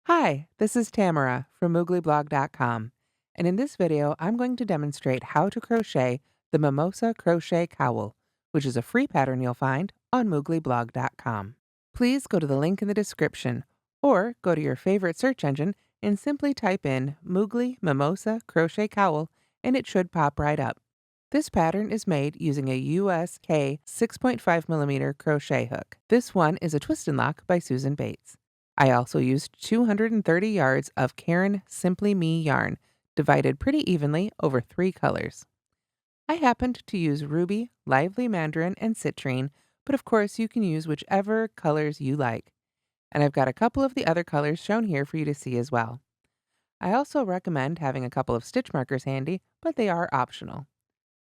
Hi, this is Tamara from mooglyblog.com, and in this video I'm going to demonstrate how to crochet the Mimosa Crochet Cowl, which is a free pattern you'll find on mooglyblog.com. Please go to the link in the description or go to your favorite search engine and simply type in Moogly Mimosa Crochet Cowl and it should pop right up. This pattern is made using a USK 6.5mm crochet hook. This one is a twist and lock by Susan Bates. I also used 230 yards of Caron Simply Me yarn, divided pretty evenly over 3 colors. I happened to use Ruby, Lively Mandarin, and Citrine, but of course you can use whichever colors you like. And I've got a couple of the other colors shown here for you to see as well. I also recommend having a couple of stitch markers handy, but they are optional.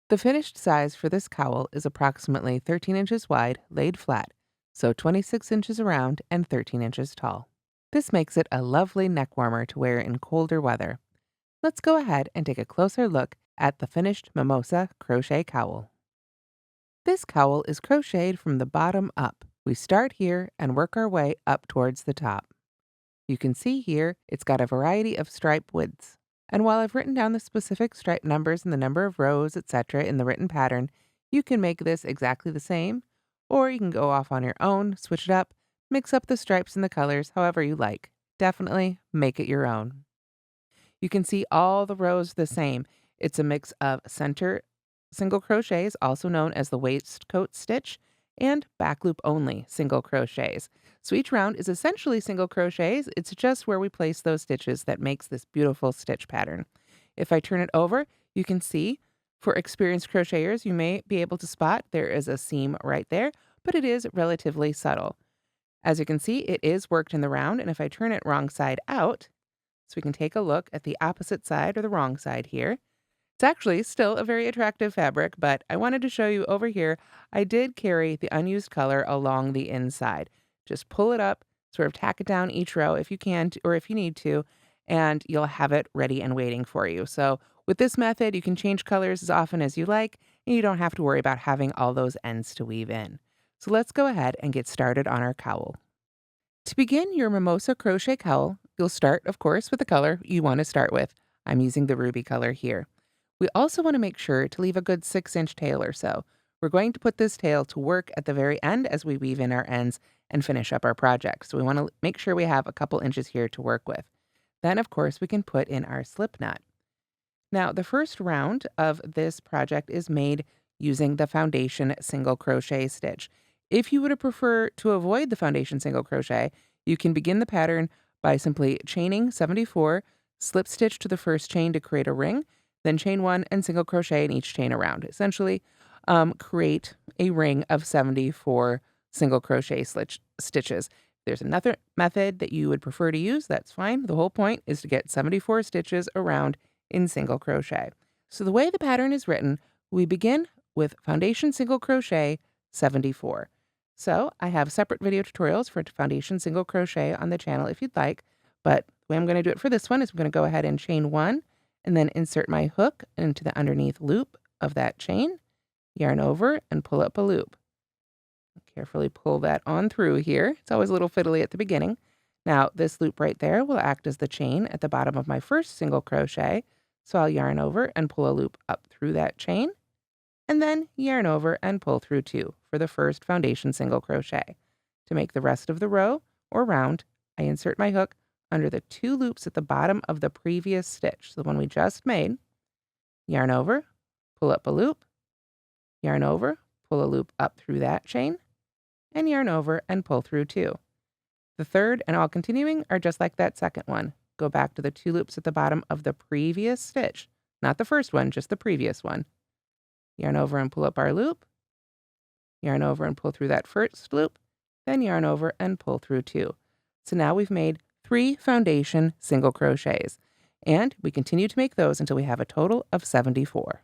The finished size for this cowl is approximately 13 inches wide, laid flat, so 26 inches around and 13 inches tall. This makes it a lovely neck warmer to wear in colder weather. Let's go ahead and take a closer look at the finished Mimosa Crochet Cowl. This cowl is crocheted from the bottom up. We start here and work our way up towards the top. You can see here it's got a variety of stripe widths. And while I've written down the specific stripe numbers and the number of rows, etc. in the written pattern, you can make this exactly the same, or you can go off on your own, switch it up, mix up the stripes and the colors however you like. Definitely make it your own. You can see all the rows the same. It's a mix of center single crochets, also known as the waistcoat stitch, and back loop only single crochets. So each round is essentially single crochets. It's just where we place those stitches that makes this beautiful stitch pattern. If I turn it over, you can see for experienced crocheters, you may be able to spot there is a seam right there, but it is relatively subtle. As you can see, it is worked in the round, and if I turn it wrong side out, so we can take a look at the opposite side or the wrong side here. It's actually still a very attractive fabric, but I wanted to show you over here, I did carry the unused color along the inside. Just pull it up, sort of tack it down each row if you can, or if you need to, and you'll have it ready and waiting for you. So with this method, you can change colors as often as you like, and you don't have to worry about having all those ends to weave in. So let's go ahead and get started on our cowl. To begin your Mimosa Crochet Cowl, you'll start, of course, with the color you want to start with. I'm using the ruby color here. We also want to make sure to leave a good 6-inch tail or so. We're going to put this tail to work at the very end as we weave in our ends and finish up our project. So we want to make sure we have a couple inches here to work with. Then, of course, we can put in our slip knot. Now, the first round of this project is made using the foundation single crochet stitch. If you would prefer to avoid the foundation single crochet, you can begin the pattern by simply chaining 74, slip stitch to the first chain to create a ring, then chain 1 and single crochet in each chain around. Essentially, create a ring of 74 single crochet stitches. If there's another method that you would prefer to use, that's fine. The whole point is to get 74 stitches around in single crochet. So the way the pattern is written, we begin with foundation single crochet 74. So I have separate video tutorials for foundation single crochet on the channel if you'd like, but the way I'm going to do it for this one is I'm going to go ahead and chain 1 and then insert my hook into the underneath loop of that chain, yarn over and pull up a loop. Carefully pull that on through here. It's always a little fiddly at the beginning. Now this loop right there will act as the chain at the bottom of my first single crochet. So I'll yarn over and pull a loop up through that chain, and then yarn over and pull through 2 for the first foundation single crochet. To make the rest of the row or round, I insert my hook under the 2 loops at the bottom of the previous stitch, the one we just made, yarn over, pull up a loop, yarn over, pull a loop up through that chain, and yarn over and pull through 2. The third and all continuing are just like that second one. Go back to the 2 loops at the bottom of the previous stitch, not the first one, just the previous one. Yarn over and pull up our loop, yarn over and pull through that first loop, then yarn over and pull through 2. So now we've made 3 foundation single crochets, and we continue to make those until we have a total of 74.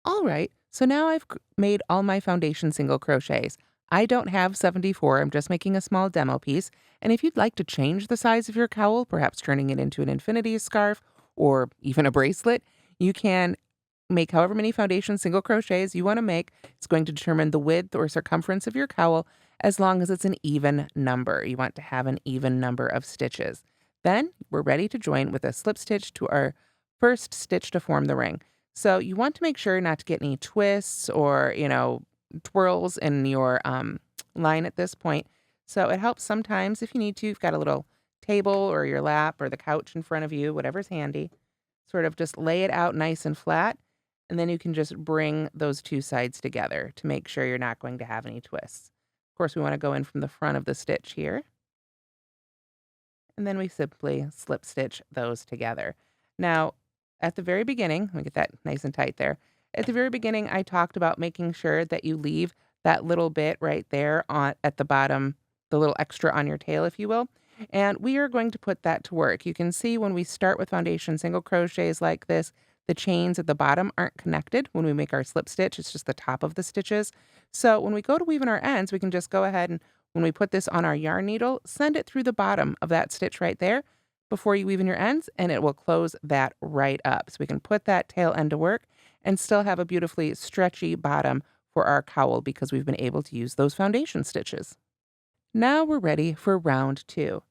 All right, so now I've made all my foundation single crochets. I don't have 74, I'm just making a small demo piece, and if you'd like to change the size of your cowl, perhaps turning it into an infinity scarf or even a bracelet, you can make however many foundation single crochets you want to make. It's going to determine the width or circumference of your cowl as long as it's an even number. You want to have an even number of stitches. Then we're ready to join with a slip stitch to our first stitch to form the ring. So you want to make sure not to get any twists or, twirls in your line at this point. So it helps sometimes if you need to. You've got a little table or your lap or the couch in front of you, whatever's handy. Sort of just lay it out nice and flat, and then you can just bring those two sides together to make sure you're not going to have any twists. Of course, we want to go in from the front of the stitch here, and then we simply slip stitch those together. Now, at the very beginning, let me get that nice and tight there. At the very beginning, I talked about making sure that you leave that little bit right there at the bottom, the little extra on your tail, if you will. And we are going to put that to work. You can see when we start with foundation single crochets like this, the chains at the bottom aren't connected when we make our slip stitch. It's just the top of the stitches. So when we go to weave in our ends, we can just go ahead and when we put this on our yarn needle, send it through the bottom of that stitch right there before you weave in your ends, and it will close that right up. So we can put that tail end to work and still have a beautifully stretchy bottom for our cowl because we've been able to use those foundation stitches. Now we're ready for round 2.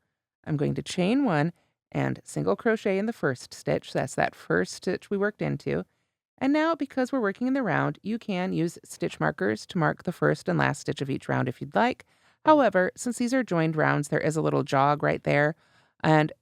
I'm going to chain 1 and single crochet in the first stitch. That's that first stitch we worked into. And now, because we're working in the round, you can use stitch markers to mark the first and last stitch of each round if you'd like. However, since these are joined rounds, there is a little jog right there, and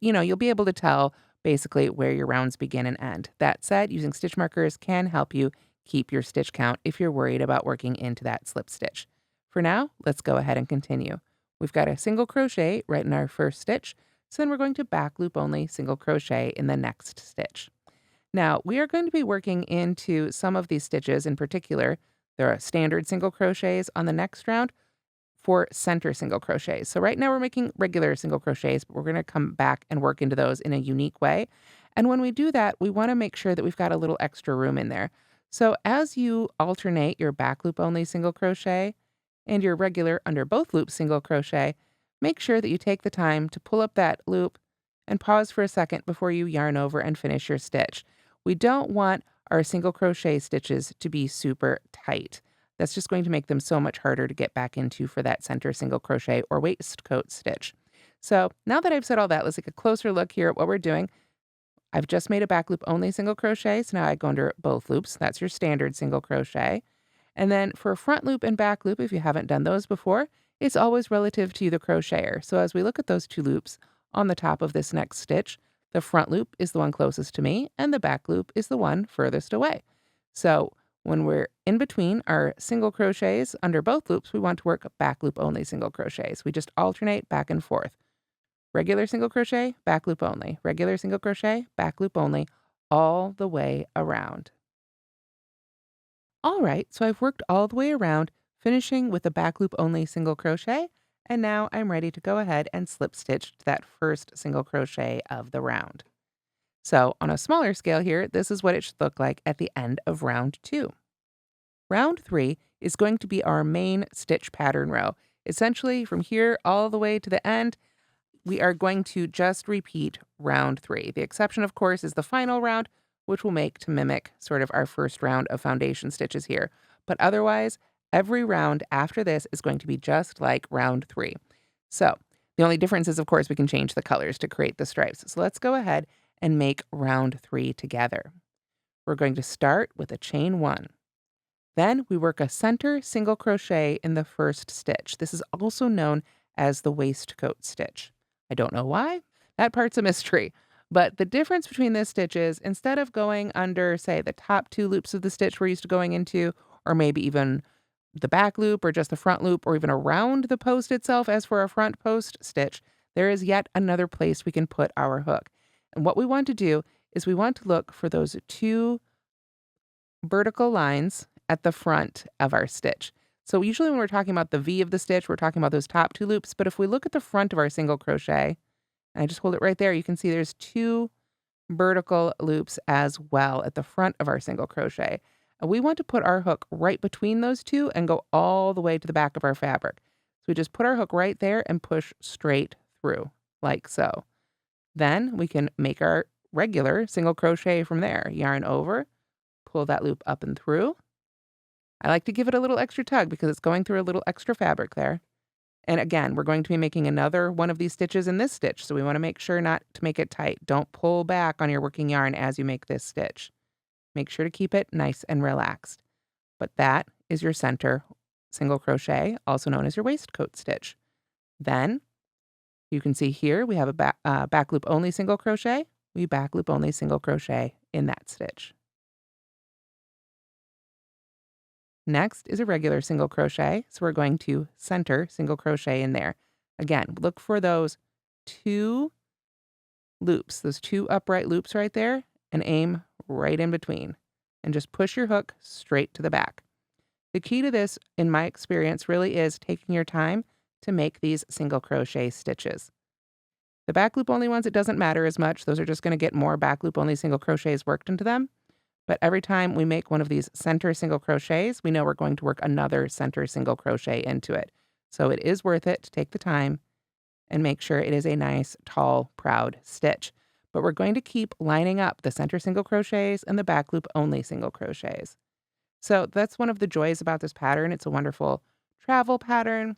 you'll be able to tell basically where your rounds begin and end. That said, using stitch markers can help you keep your stitch count if you're worried about working into that slip stitch. For now, let's go ahead and continue. We've got a single crochet right in our first stitch, so then we're going to back loop only single crochet in the next stitch. Now, we are going to be working into some of these stitches in particular. There are standard single crochets on the next round for center single crochets. So right now we're making regular single crochets, but we're going to come back and work into those in a unique way. And when we do that, we want to make sure that we've got a little extra room in there. So as you alternate your back loop only single crochet and your regular under both loops single crochet, make sure that you take the time to pull up that loop and pause for a second before you yarn over and finish your stitch. We don't want our single crochet stitches to be super tight. That's just going to make them so much harder to get back into for that center single crochet or waistcoat stitch. So now that I've said all that, let's take a closer look here at what we're doing. I've just made a back loop only single crochet, so now I go under both loops. That's your standard single crochet. And then for front loop and back loop, if you haven't done those before, it's always relative to the crocheter. So as we look at those two loops on the top of this next stitch, the front loop is the one closest to me, and the back loop is the one furthest away. So when we're in between our single crochets under both loops, we want to work back loop only single crochets. We just alternate back and forth. Regular single crochet, back loop only. Regular single crochet, back loop only, all the way around. All right, so I've worked all the way around, finishing with a back loop only single crochet, and now I'm ready to go ahead and slip stitch to that first single crochet of the round. So on a smaller scale here, this is what it should look like at the end of round 2. Round 3 is going to be our main stitch pattern row. Essentially, from here all the way to the end, we are going to just repeat round 3. The exception, of course, is the final round, which we'll make to mimic sort of our first round of foundation stitches here. But otherwise, every round after this is going to be just like round 3. So the only difference is, of course, we can change the colors to create the stripes. So let's go ahead and make round 3 together. We're going to start with a chain 1. Then we work a center single crochet in the first stitch. This is also known as the waistcoat stitch. I don't know why. That part's a mystery. But the difference between this stitch is instead of going under, say, the top 2 loops of the stitch we're used to going into, or maybe even the back loop or just the front loop or even around the post itself as for a front post stitch, there is yet another place we can put our hook. And what we want to do is we want to look for those 2 vertical lines at the front of our stitch. So usually when we're talking about the V of the stitch, we're talking about those top 2 loops. But if we look at the front of our single crochet, and I just hold it right there, you can see there's 2 vertical loops as well at the front of our single crochet. And we want to put our hook right between those 2 and go all the way to the back of our fabric. So we just put our hook right there and push straight through, like so. Then we can make our regular single crochet from there. Yarn over, pull that loop up and through. I like to give it a little extra tug because it's going through a little extra fabric there. And again, we're going to be making another one of these stitches in this stitch, so we want to make sure not to make it tight. Don't pull back on your working yarn as you make this stitch. Make sure to keep it nice and relaxed. But that is your center single crochet, also known as your waistcoat stitch. Then you can see here we have a back loop only single crochet. We back loop only single crochet in that stitch. Next is a regular single crochet, so we're going to center single crochet in there. Again, look for those two loops, those two upright loops right there, and aim right in between. And just push your hook straight to the back. The key to this, in my experience, really is taking your time to make these single crochet stitches. The back loop only ones, it doesn't matter as much. Those are just going to get more back loop only single crochets worked into them. But every time we make one of these center single crochets, we know we're going to work another center single crochet into it. So it is worth it to take the time and make sure it is a nice, tall, proud stitch. But we're going to keep lining up the center single crochets and the back loop only single crochets. So that's one of the joys about this pattern. It's a wonderful travel pattern,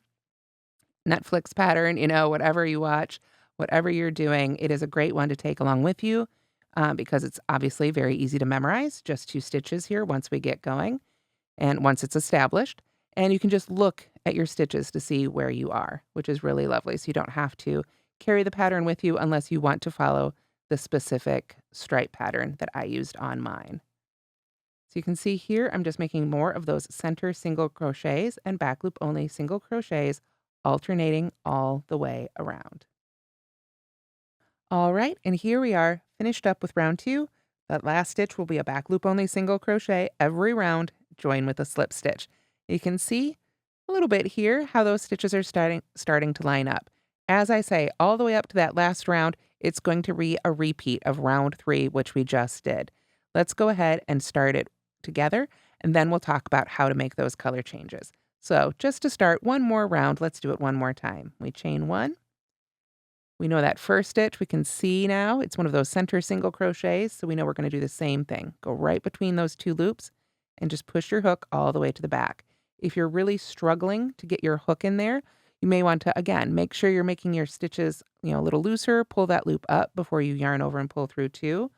Netflix pattern, whatever you watch, whatever you're doing, it is a great one to take along with you. Because it's obviously very easy to memorize, just 2 stitches here once we get going and once it's established. And you can just look at your stitches to see where you are, which is really lovely. So you don't have to carry the pattern with you unless you want to follow the specific stripe pattern that I used on mine. So you can see here, I'm just making more of those center single crochets and back loop only single crochets, alternating all the way around. All right, and here we are finished up with round 2. That last stitch will be a back loop only single crochet every round, join with a slip stitch. You can see a little bit here how those stitches are starting to line up. As I say, all the way up to that last round, it's going to be a repeat of round 3, which we just did. Let's go ahead and start it together, and then we'll talk about how to make those color changes. So just to start one more round, let's do it one more time. We chain 1. We know that first stitch, we can see now, it's one of those center single crochets, so we know we're going to do the same thing. Go right between those 2 loops and just push your hook all the way to the back. If you're really struggling to get your hook in there, you may want to, again, make sure you're making your stitches, a little looser, pull that loop up before you yarn over and pull through 2.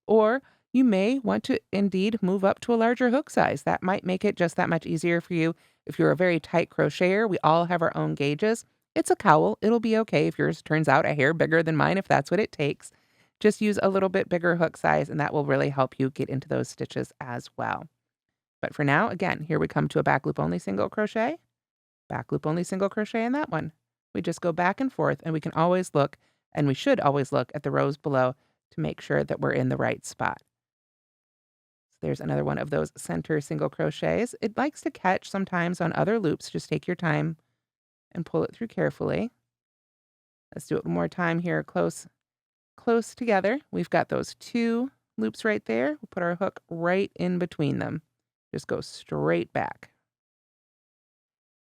Or you may want to indeed move up to a larger hook size. That might make it just that much easier for you. If you're a very tight crocheter, we all have our own gauges. It's a cowl. It'll be okay if yours turns out a hair bigger than mine, if that's what it takes. Just use a little bit bigger hook size, and that will really help you get into those stitches as well. But for now, again, here we come to a back loop only single crochet, back loop only single crochet in that one. We just go back and forth, and we can always look, and we should always look at the rows below to make sure that we're in the right spot. So there's another one of those center single crochets. It likes to catch sometimes on other loops. Just take your time and pull it through carefully. Let's do it one more time here, close together. We've got those 2 loops right there. We'll put our hook right in between them. Just go straight back.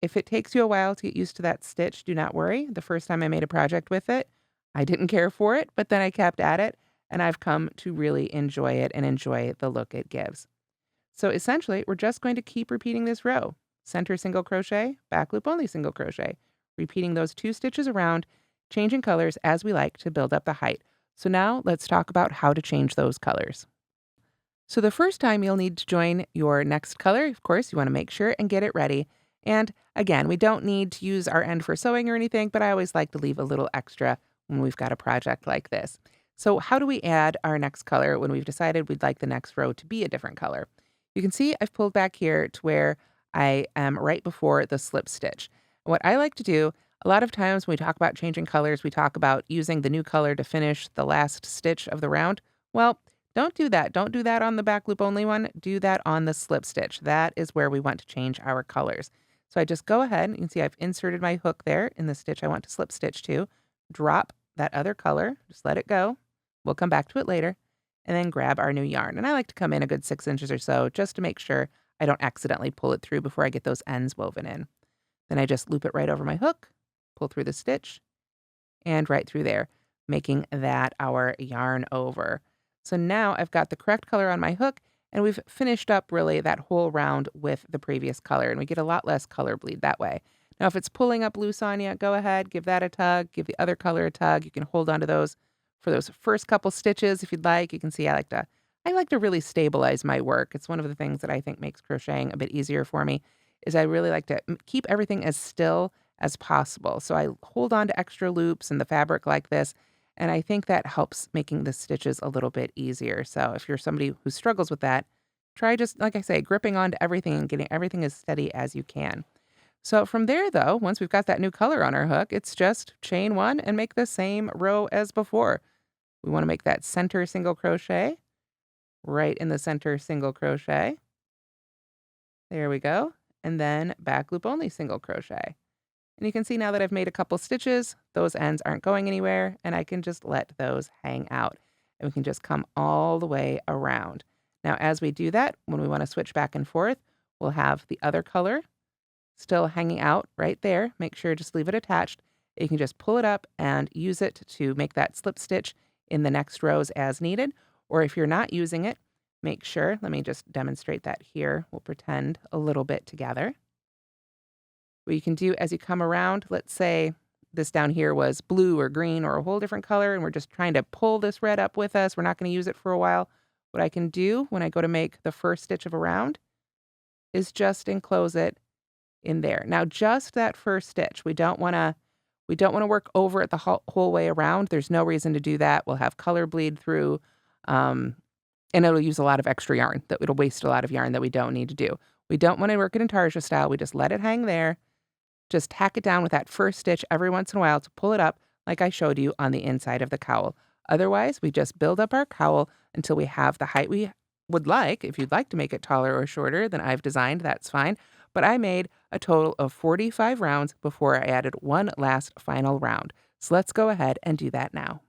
If it takes you a while to get used to that stitch, do not worry. The first time I made a project with it, I didn't care for it, but then I kept at it, and I've come to really enjoy it and enjoy the look it gives. So essentially, we're just going to keep repeating this row. Center single crochet, back loop only single crochet, repeating those 2 stitches around, changing colors as we like to build up the height. So now let's talk about how to change those colors. So the first time you'll need to join your next color, of course, you want to make sure and get it ready. And again, we don't need to use our end for sewing or anything, but I always like to leave a little extra when we've got a project like this. So how do we add our next color when we've decided we'd like the next row to be a different color? You can see I've pulled back here to where I am right before the slip stitch. What I like to do, a lot of times when we talk about changing colors, we talk about using the new color to finish the last stitch of the round. Well, don't do that. Don't do that on the back loop only one. Do that on the slip stitch. That is where we want to change our colors. So I just go ahead, you can see I've inserted my hook there in the stitch I want to slip stitch to, drop that other color, just let it go. We'll come back to it later, and then grab our new yarn. And I like to come in a good 6 inches or so just to make sure I don't accidentally pull it through before I get those ends woven in. Then I just loop it right over my hook, pull through the stitch, and right through there, making that our yarn over. So now I've got the correct color on my hook, And we've finished up really that whole round with the previous color, and we get a lot less color bleed that way. Now, if it's pulling up loose on you, go ahead, give that a tug, give the other color a tug. You can hold on to those for those first couple stitches if you'd like. You can see I like to really stabilize my work. It's one of the things that I think makes crocheting a bit easier for me, is I really like to keep everything as still as possible. So I hold on to extra loops in the fabric like this, and I think that helps making the stitches a little bit easier. So if you're somebody who struggles with that, try just, like I say, gripping onto everything and getting everything as steady as you can. So from there, though, once we've got that new color on our hook, it's just chain one and make the same row as before. We want to make that center single crochet right in the center single crochet. There we go. And then back loop only single crochet. And you can see now that I've made a couple stitches, those ends aren't going anywhere, and I can just let those hang out. And we can just come all the way around. Now, as we do that, when we want to switch back and forth, we'll have the other color still hanging out right there. Make sure just leave it attached. You can just pull it up and use it to make that slip stitch in the next rows as needed. Or if you're not using it, make sure, let me just demonstrate that here. We'll pretend a little bit together. What you can do as you come around, let's say this down here was blue or green or a whole different color, and we're just trying to pull this red up with us. We're not going to use it for a while. What I can do when I go to make the first stitch of a round is just enclose it in there. Now, just that first stitch. We don't want to work over it the whole way around. There's no reason to do that. We'll have color bleed through, and it'll use a lot of extra yarn. That it'll waste a lot of yarn that we don't need to do. We don't want to work it intarsia style. We just let it hang there. Just tack it down with that first stitch every once in a while to pull it up like I showed you on the inside of the cowl. Otherwise, we just build up our cowl until we have the height we would like. If you'd like to make it taller or shorter than I've designed, that's fine. But I made a total of 45 rounds before I added one last final round. So let's go ahead and do that now.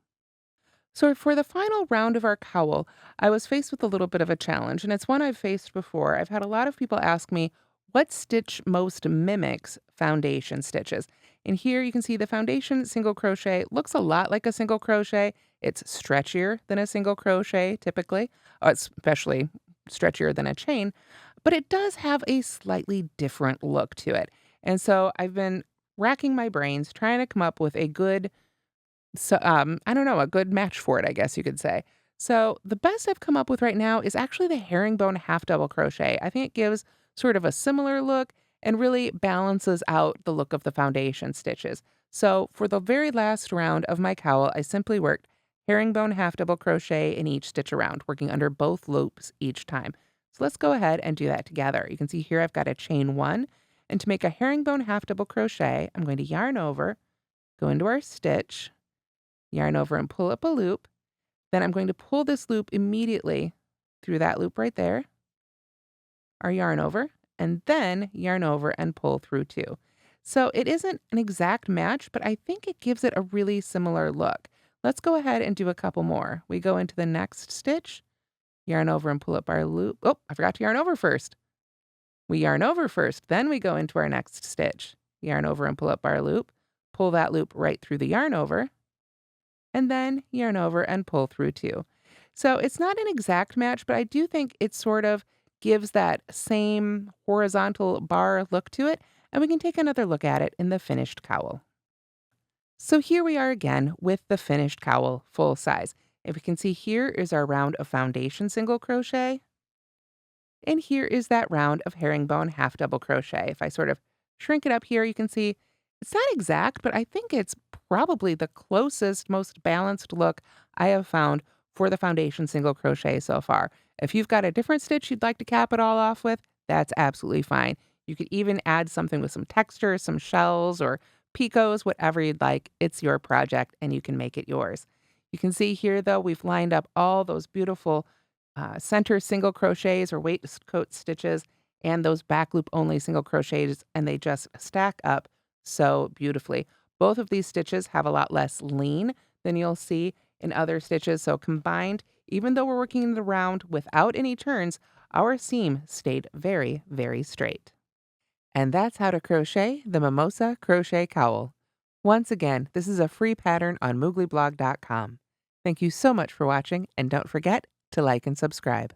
So for the final round of our cowl, I was faced with a little bit of a challenge, and it's one I've faced before. I've had a lot of people ask me, what stitch most mimics foundation stitches? And here you can see the foundation single crochet looks a lot like a single crochet. It's stretchier than a single crochet typically, especially stretchier than a chain, but it does have a slightly different look to it. And so I've been racking my brains trying to come up with a good, I don't know, a good match for it, I guess you could say. So the best I've come up with right now is actually the herringbone half double crochet. I think it gives sort of a similar look and really balances out the look of the foundation stitches. So for the very last round of my cowl, I simply worked herringbone half double crochet in each stitch around, working under both loops each time. So let's go ahead and do that together. You can see here I've got a chain one, and to make a herringbone half double crochet, I'm going to yarn over, go into our stitch, yarn over and pull up a loop. Then I'm going to pull this loop immediately through that loop right there, our yarn over, and then yarn over and pull through two. So it isn't an exact match, but I think it gives it a really similar look. Let's go ahead and do a couple more. We go into the next stitch, yarn over and pull up our loop. Oh, I forgot to yarn over first. We yarn over first, then we go into our next stitch, yarn over and pull up our loop, pull that loop right through the yarn over, and then yarn over and pull through two. So it's not an exact match, but I do think it sort of gives that same horizontal bar look to it, and we can take another look at it in the finished cowl. So here we are again with the finished cowl full size. If we can see, here is our round of foundation single crochet, and here is that round of herringbone half double crochet. If I sort of shrink it up here, you can see it's not exact, but I think it's probably the closest, most balanced look I have found for the foundation single crochet so far. If you've got a different stitch you'd like to cap it all off with, that's absolutely fine. You could even add something with some texture, some shells or picots, whatever you'd like. It's your project and you can make it yours. You can see here, though, we've lined up all those beautiful center single crochets or waistcoat stitches and those back loop only single crochets, and they just stack up so beautifully. Both of these stitches have a lot less lean than you'll see in other stitches, so combined, even though we're working the round without any turns, our seam stayed very, very straight. And that's how to crochet the Mimosa Crochet Cowl. Once again, this is a free pattern on mooglyblog.com. Thank you so much for watching, and don't forget to like and subscribe.